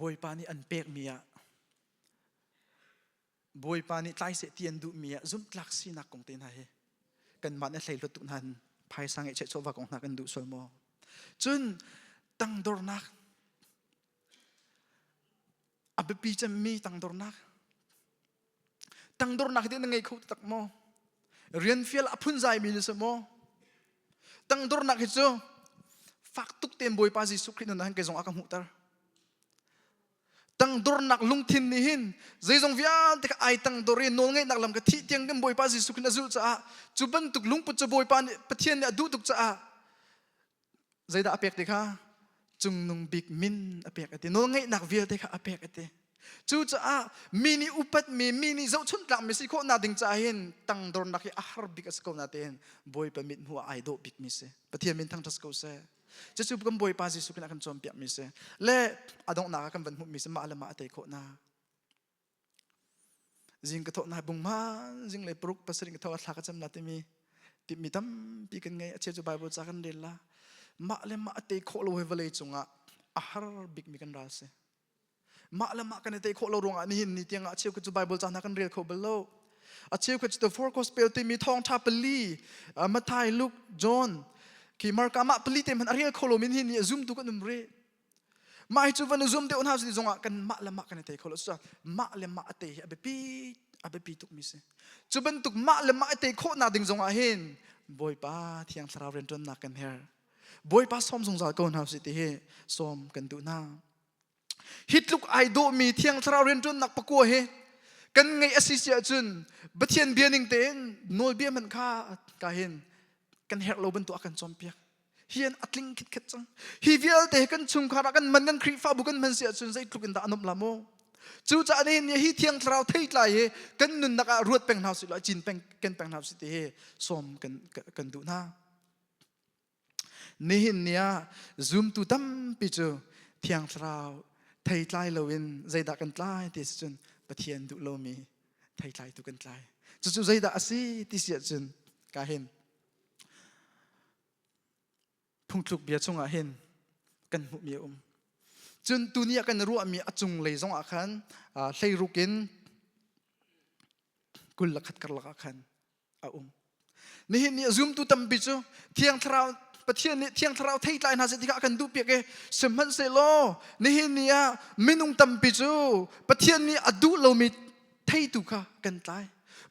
บอยปานี่อันเปียกเมียบอยปานี่ใต้เสียเตียนดุเมียซุ่มลักสินักกงเตนให้กันมันใส่รถตุนันภายสังเกตเช็ดโซฟาของนักกันดูสวยมอจนตั้งดอร์นักอับปีจะมีตั้งดอร์นักที่นั่งไงเขาตักมอเรียนฟิลอพุ่นใจมีนิสมอตั้งดอร์นักที่จูฟักตุกเต็มบอยปาจิสุครินันให้เกจงอาคัมหุตาตั้งดอร์นักลุงทินนี่หินใจจงวิอาแต่ก็ไอตั้งดอร์เรียนโน้งไงนักลำกับที่เตียงกันบอยปาจิสุครินันจุจ้าจุบันตุกลุงปุจจบอยปานปะเทียนเนี่ยดูตุกจ้าใจด่าอเปียกเด็กค่ะจุงนุ่งบิ๊กมินอเปียกเด็กโน้งไงนักวิอาเด็กค่ะอเปียกเด็กจู่จ้ามินิอุปัตมินิเจ้าชุนกลางมิสิโคนาดิงจ้าเห็นตั้งดอร์นักอาหารบิ๊กสกอนาเตนบอยปามิดหัวไอโดบิ๊กมิเซปะเทียนมินทั้งทัสโกเซจะจูบกันบอยปาจิสุครินันกันจอมเปียกมิเซเล่อดงนากันวันหุมิเซมาละมาเตโคนาจิงกระทบนาบุงมาจิงเลยปลุกภาษาจิงกระทบหลักจำนาติมีตั้มปีกันไงเชื่อจูไบเบิลจากกันเดล่ามาละมาเตโคโลเฮเวเลจุงะอาหารบิ๊กมีกันราเซมาละมากันเตโคโลรงะนี่นี่เตียงเชื่อจูไบเบิลจากนักกันเรียลโคเบลโลเชื่อจูthe four gospel ที่มีทองทับลีมัทธิวลูกจอห์นqui marka ma pelite man ariel kholo min hin zoom tu kan numre mai chu van zoom te on house ni zonga kan ma la ma kan te kholo sa ma le ma te abe pi tuk mi se chu ban tuk ma le ma te kho na ding zonga hin boy pa thiang thara ren ton na kan her boy pa som zong za kon house te he som kan tu na hit look I do mi thiang thara ren ton nak pa ko he kan ngai asisia chun bathian bianing ten nol bia man kha ka hinกันเฮลโลบันตัวกันจอมเปียกเฮียนอัดลิงคิดจังฮีวิลเตะกันชุมขาระกันมันกันครีฟ้าบุกันมันเสียจนใจทุกันดานมลาโมจู่จ้าเนี่ยเนี่ยฮีเทียงทราวเทยไลกันนุนนักรวดเป็นหาวสิลอยจินเป็นกันเป็นหาวสิเตะสมกันดูนะ นี่หินเนียซูมตุตั้มปิจูเทียงทราวไทยไลโลวินใจดักกันไลที่สุดปะเทียนดุโลมีไทยไลตุกันไลจู่ๆใจดักสิที่เสียจนกาเห็นพุ่งทุกเบียชงอาเห็นกันหุมีจนตัวนี้กันรู้มีอจุงเลยจงอาคันใส่รุกินกุลลักขัดกระลักขันนี่เห็นนี่ซูมตุตั้มปิจูเทียงทราวปะเทียนนี่เทียงทราวไทยไลน์หาสิที่กากันดูเปียกสมันเซโลนี่เห็นนี่มินุงตั้มปิจูปะเทียนนี่อดูเรามีไทยตุกะกันไล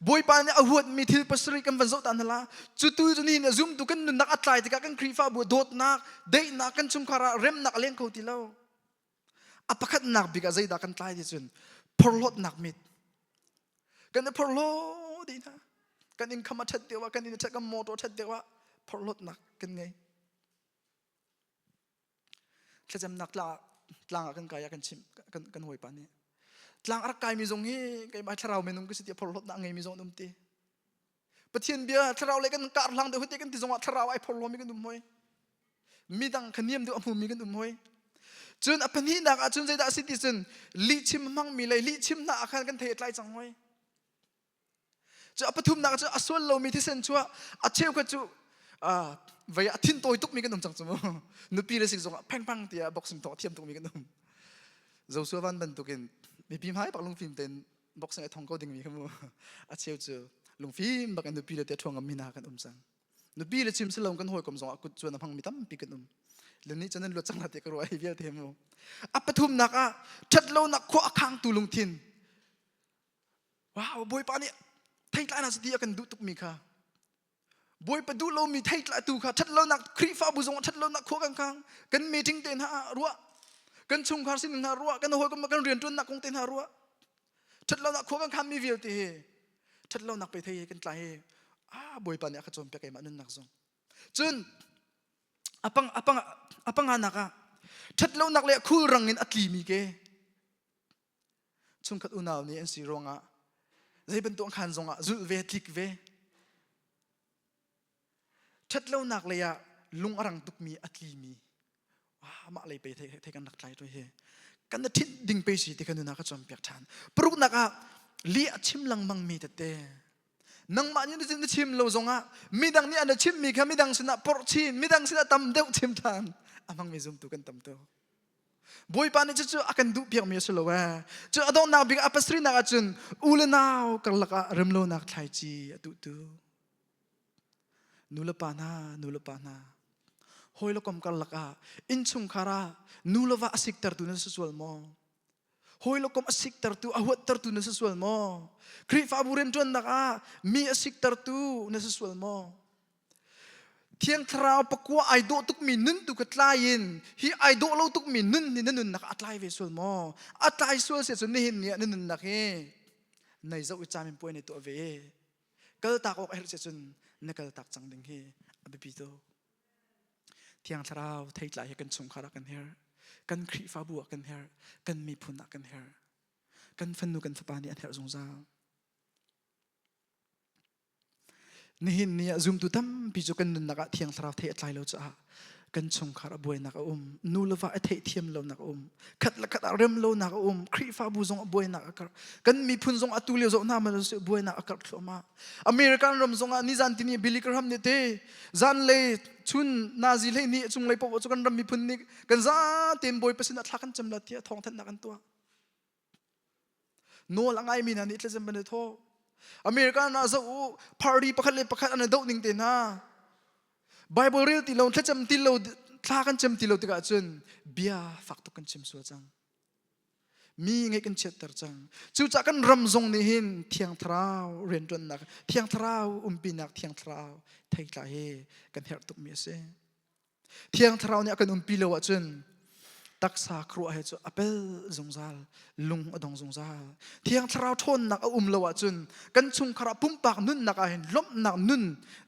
บอยปานนี่อาวุธมีที่ปัสริกันวันโซตันละจุดตัวนี้เนี่ยซูมตุกันนักอัตไลที่กากันครีฟ้าบัวโดดนักเดย์นักกันชุมคาราเร็มนักเลี้ยงเขาที่เราอภักนักบิกาใจดักกันไลที่สุดพอลดนักมิดกันเนี่ยพอลดดีนะกันอินคำมาชัดเดียวว่ากันอินชักกันโมโตชัดเดียวว่าพอลดนักกันไงถ้าจำนักลางกันกายกันชิมกันหวยปานนี้ลางรักกายมีทรงฮีกายมาถ้าเราไม่นุ่งก็สิเดียพอลดนักไงมีทรงนุ่มตีปะเทียนเบียถ้าเราเลยกันการลังเดี๋ยวที่กันที่ทรงว่าถ้าเราไอ้พอลมีกันนุ่มหวยมีดังขณีมเดี๋ยวอภูมิกันนุ่มหวยจนอภันฮีนักจนใจด่าสิติจนลิชิมมั่งมีเลยลิชิมนักอาคารกันเทศไล่จังหวยจะอปทุมนักจะอสวลเรามีที่เซนชัวอาเชลก็จูวัยทิ้งตัวตุกมีกันนุ่มจังจุ่มนุปีเลยสิจงแพงๆที่บ็อกซิ่งต่อเทียมตุกมีกันนุ่มเจ้าสัววันบันตุกินมีพิมพ์ให้ปักลุงฟิล์มเต้นบ็อกซิ่งไอ้ทองก็ดึงมีกันมั้งอาเชลจูลุงฟิล์มบักนุปีเลยเตะทวงกับมีนากันจังนุปีเลยชิมสลงกันหอยกลมจงกุดชวนน้ำพังมีตั้มปีกันเรื่องนี้จะนั่นรถจังหวัดเตะกรัวไอเวียเทียมอปทุมนักชัดเรานักขวาข้างตูลุงทินว้าวบอยปานี่ไทยไลน์น่าจะดีกันดูตุกมีค่ะบอยไปดูเรามีไทยไลน์ตุกค่ะชัดเรานักครีฟ้าบุษงชัดเรานักขวาข้างกันมีทิ้งเต็นหารัวกันชงคาร์สินหารัวกันหัวกันเรียนจนนักคงเต็นหารัวชัดเรานักขวาข้างมีวิวตีชัดเรานักไปไทยกันไกลบอยปานี่ขจมไปไกลมานุ่นนักซงจนอปังอานักชัดเรานักเลยคู่รังเงินอัตลีมีเกชงขัดอุณาวนี่อันสีรองใจเป็นตัวขันทรงจุลเวทิกเวชัดเล่านักเลยลุงอรังตุกมีอัตลีมีว้ามาเลยไปเทกันนักไล่ด้วยเฮกันนัดทิ้งดิ่งไปสิที่กันดูนักจอมเปียกชันปรุกนักเลี้ยชิมลังมังมีแต่เตนังมันยังจะชิมเราทรงมีดังนี้อันนั้นชิมมีค่ะมีดังสนะปอร์ชินมีดังสนะตำเดวชิมทานมังมีซุ่มตุกันตำเดวบอยปานนี่จะakan du piak mi selo wa ju adon na big apasri na achun ulenau kalaka remlo nak thai chi atu tu nulapana hoilo kom kalaka inchung khara nulawa asik tar tu na sual mo hoilo kom asik tar tu awat tar tu na sual mo kri fa buren ton naka mi asik tar tu na sual moเทียงทราวปะกัวไอโดตุกมีนุ่นตุกตลายินฮีไอโดเราตุกมีนุ่นนี่นุ่นนักอัตไลเวสวลมออัตไลสวลเสียจนนี่เห็นเนี่ยนุ่นนักเฮในเจ้าอุจามินป่วยในตัวเวก็ตากออกเอร์เสียจนนักก็ตากจังดึงเฮอบิปิโตเทียงทราวไทยไลกันสงครากันเฮกันครีฟ้าบัวกันเฮกันมีพุนักกันเฮกันฟันนูกันสปานีอันเฮสงซานี่เนี่ยซูมตุตั้มพิจูกันนักเทียงสาวเทศไลเราจะกันชงคาราบวยนักนูลว่าเทเทียมเรานักขัดละขัดเริ่มเรานักครีฟ้าบุษงบวยนักกันมีพุนซงอตุเลียวจงน้ำมันจะบวยนักขัดลมาอเมริกันรำซงนิจันตินีบิลิกรัมเนี่ยเตจันเลยชุนนาซีเลยนี่จงเลยพบว่ากันรำมีพุนนี่กันซาเต็มบวยเปอร์เซ็นต์ทักกันจำละเทียทองทันนักกันตัวโน่ละไงมีนันนี่จะจำเป็นเท่าอเมริกันน่าจะพาร์ตี้ประคัดเลยประคัดอันนั้นดาวนิ่งเต็นฮะไบเบิลเรียลติเราถ้าจำติเราถ้ากันจำติเราติกาจนเบียฝักตุกันชิมสัวจังมีไงกันเช็ดตร์จังจู่จากกันรำทรงนี่เห็นเทียงทราวเรียนจนนักเทียงทราวปีนักเทียงทราวไทยกาเฮกันเฮร์ตุกเมียเซเทียงทราวเนี่ยกันปีเราจนตักษาครัวให้จุอเปลจงซาลลุงอดงจงซาลเทียงทราวทนนักละวะจุนกันชุงคราปุ่มปากนุ่นนักเห็นล้มนักนุ่น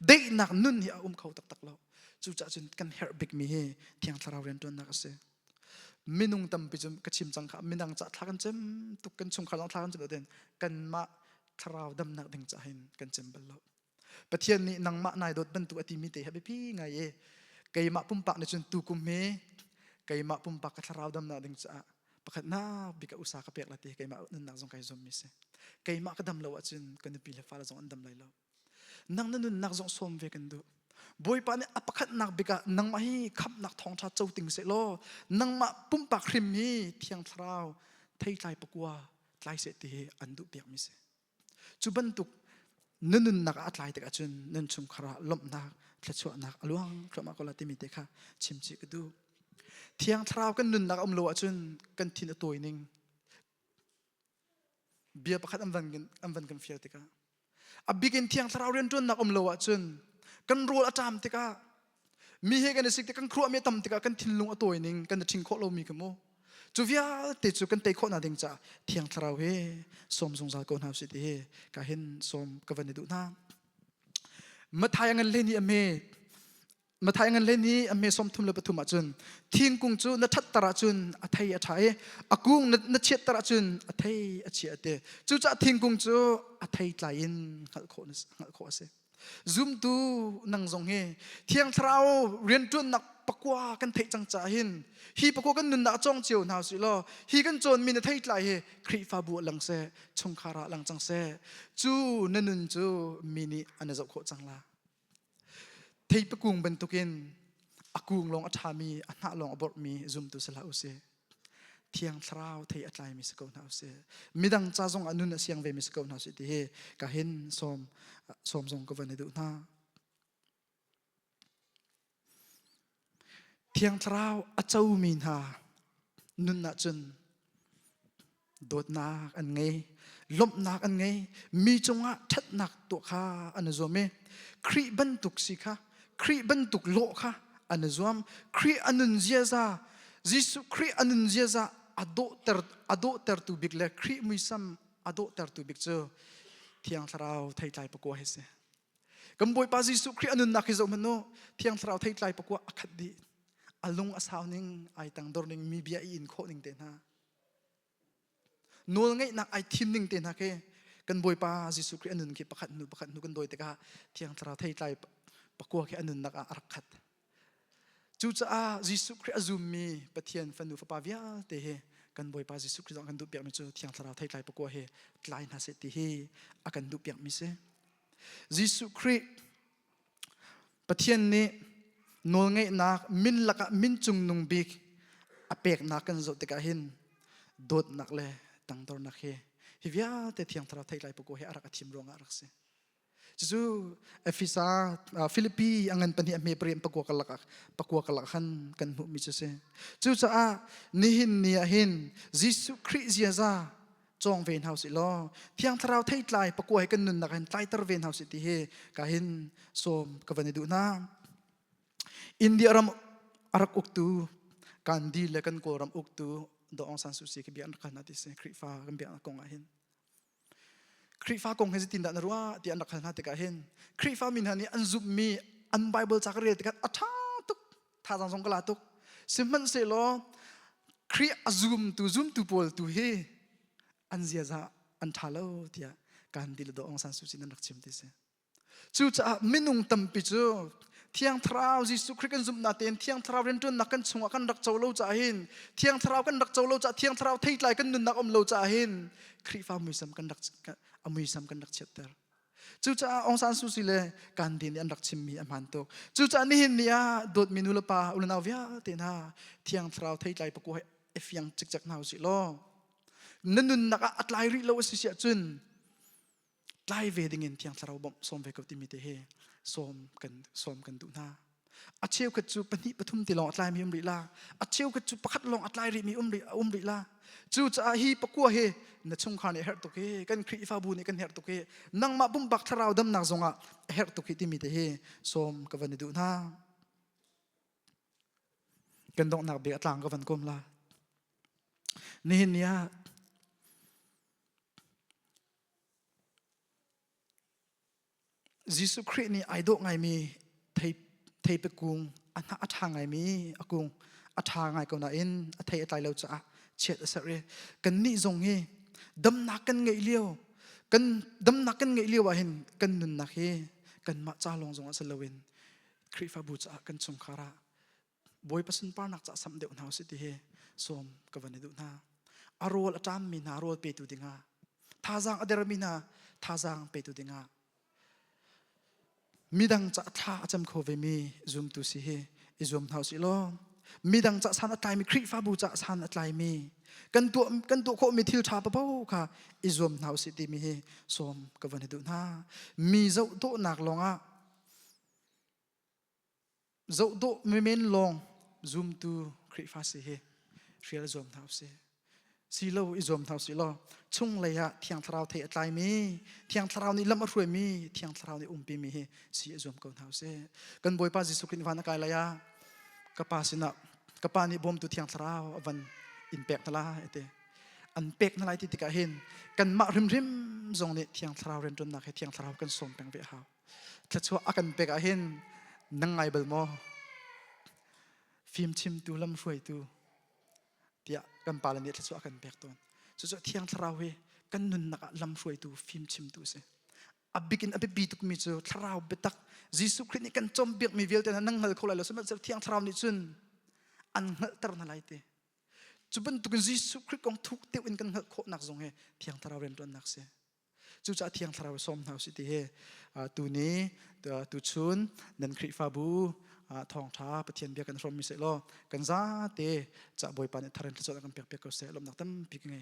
เดยนักนุ่นที่เขาตักเราจู่จ่าจุนกันเฮร์บิกมีเฮเทียงทราวเรียนจนนักเสมินุงตั้มไปจุนกระชิมจังค่ะมินังจัดทักกันเจมตุกกันชุงคราลองทักกันจุดเด่นกันมาทราวดำนักดึงจ่าเห็นกันเจมเบลล์ประเทศนี้นังมะนายโดดบรรทุกอติมิเตะให้พี่ไง kay ma pumpak na chun tukum me kay ma pumpak katlarau dam na ding cha pakat na bika usa ka pek lati kay ma nan nak zong kay zom mise kay ma kadam law chun kan pila fala zong andam lai law nang nanun nak zong som ve kan du boy pa ne apakat nak bika nang ma hi khap nak thong tha chau ting se lo nang ma pumpak khrim hi thiang thrau thei tlai pakwa tlai se ti andu pek mise chu ban tuk nanun nak atlai te ka chun nan chum khara lom nak thachwa nak aluang klama ko la ti mi te kha chimchi ka du thiang thrau kan nun nak lo chun kan thin atoi ning bia pakhat amvan kan fiar te ka abigin thiang thrau ren tun nak lo chun kan rol atam te ka mi he kan sik te kan khru me tam te ka kan thin lung atoi ning kan thing kho lo mi ka mo chu via te chu kan te kho na ding cha thiang thrau he som song za ko na si te he ka hin som ka van du na ma thai ngan le ni ame ma thai ngan le ni ame som thum le pathum a chun thing kung chu na that tara chun a thai a thai akung na chet tara chun a thai a chi ate chu cha thing kung chu a thai tlai in ngal kho se zoom tu nang zong he thiang thrau rian tun nak pakwa kan thei chang cha hin hi pakwa kan nun na chong chiu na si lo hi kan chon min thei tlai he khri fa bu lang se chung khara lang chang se chu nanun chu mini an zo kho chang la thei pakung ban tukin akung long athami anha long abor mi zoom tu sala use thiang thrau thei atlai mi se ko na use midang cha zong anun na siang ve mi se ko na si ti he ka hin som zong ko van du na thiang thrau a chau min ha nun na chun dot nak an ngei lom nak an ngei mi chunga that nak to kha an zo me khri ban tuk si kha khri ban tuk lo kha an zom khri anun zia za jisu khri anun zia za ado ter tu big le khri mi sam ado ter tu big cho thiang thrau thai tlai pakwa he se kam boy pa jisu khri anun nak hi zo mano thiang thrau thai tlai pakwa akhat di alung asaw ning ay tang dor ning mi bia in kho ning te na nol ngai nak ai thim ning te na ke kan boy pa jisu kri anun ki pakhat nu kan doi te ka thiang thra thei tlai pakwa ke anun nak arakhat chu cha a jisu kri azum mi pathian fanu fa pa via te he kan boy pa jisu kri kan du pek mi chu thiang thra thei tlai pakwa he tlai na se ti he akan du pek mi se jisu kri pathian ni nol ngai nak min laka min chung nung bik apek nak kan zo te ka hin dot nak le tang tor nak he hivia te thiang thra thai lai poko he arak athim ronga arak se chu efisa philippi angan pani me prem pakwa kalak han kan hu mi se chu cha a ni hin nia hin jisu christ zia za chong ven house lo thiang thra thai tlai pakwa he kan nun nak han tlai tar ven house ti he ka hin som ka van du na India ram arak uktu kandi lekan ko ram uktu do ong san su si ke bian kan ati se krifa kan bian kong ahin krifa kong he tin da na ruwa ti an kan ati ka hin krifa min hani an zup mi an bible chakre ti ka atha tuk tha jang song kala tuk simman se lo kri azum tu pol tu he an zia za an thalo tia kan dil do ong san su si na chim ti se chu cha minung tam pi chu thiang thrau jisu khrikan zum na ten thiang thrau ren tun nakan chunga kan rak chawlo cha hin thiang thrau kan rak chawlo cha thiang thrau thei tlai kan nun nak om lo cha hin khri fa muisam kan rak amuisam kan rak cheter chu cha ong san su sile kan din an rak chim mi aman to chu cha ni hin nia dot minula pa ulana via te na thiang thrau thei tlai pakwa efyang chik chak nau si lo nanun naka atlai ri lo si sia chun tlai ve ding in thiang thrau bom som ve ko ti mi te he som kan du na acheu ka chu pani pathum ti long atlai mi umri la acheu ka chu pakhat long atlai ri mi umri la chu cha hi pakwa he na chung khane her to ke kan khri fa bu ni kan her to ke nang ma bum bak tharau dam nak zonga her to ki ti mi te he som ka van du na kan dong nak be atlang ka van kom la ni nia jisu christ ni ai do ngai mi thei pe kung ana atha ngai mi akung atha ngai ko na in athei atlai lo cha chet asare kan ni zong he dam na kan ngai leo kan dam na kan ngai leo hin kan nun na he kan ma cha long zong asalawin khri fa bu cha kan chung khara บอยปัสนปานักจะสำเดียวหนาวสิที่เฮสมกวันนี้ดูนะอารมณ์อาจารย์มีนาอารมณ์เปตุดิงาท่าจางอเดรมีนาท่าจางเปตุดิงามีดังจะท่าอาจารย์โคเวมีซุมตุสิเฮอิซุมหนาวสิโลมีดังจะสันอัตไลมีคริฟาบูจะสันอัตไลมีกันตัวโคมีทิลชาปะเป้าค่ะอิซุมหนาวสิที่มีเฮสมกวันนี้ดูนะมีเจ้าโตนักลงอ่ะเจ้าโตไม่เมนลงซุมตูคริฟาสิเฮเรียลซุมหนาวสิสิโลอิซุมหนาวสิโลชุ่งเลยอะเที่ยงทราวเทอัตไลมีเที่ยงทราวนี่ลำอัรวยมีเที่ยงทราวนี่ปีมีเฮสิอิซุมกวนหนาวสิกันบอยป้าจิสุขินวานักายเลยอะกับป้าสินะกับป้านี่บ่มตุเที่ยงทราววันอินเป็กนั่นละเอเตอันเป็กนั่นไรที่ติกาเห็นกันมาริมจงนี่เที่ยงทราวเรนจนนักเที่ยงทราวกันส่งแปลงเบะฮาวถ้าชัวอากันเป็กเห็นนังไงเบลโมฟิล์มชิมตูลำรวยตูเดียกันปาลนี่ถ้าชัวอากันเป็กตัวชัวเที่ยงทราวเฮกันนุนนักลำรวยตูฟิล์มชิมตูเสอับบิกินอับบีตุกมิจูทราวเบตักยิสุคริสนี่กันจอมเบียกมีเวลแต่นั่งเงาเขาเลยแล้วสมัยเที่ยงทราวนี่จุนอันเงาตระนั่นไรเตจุบันตุกันยิสุคริสกองทุกเตวินกันเงาโคนักจงเฮเที่ยงทราวเรนตัวนักเสจู่จะเที่ยงทราวสมหนาวสิที่เฮตัวนี้ตัวชุนนันคริฟาบูทองท้าปะเทียนเบียกันรวมมิเสโลกันซาเตจะบอยปานทารันทศกันเปียกเปียกเขาเสลมนักตั้มปีกไง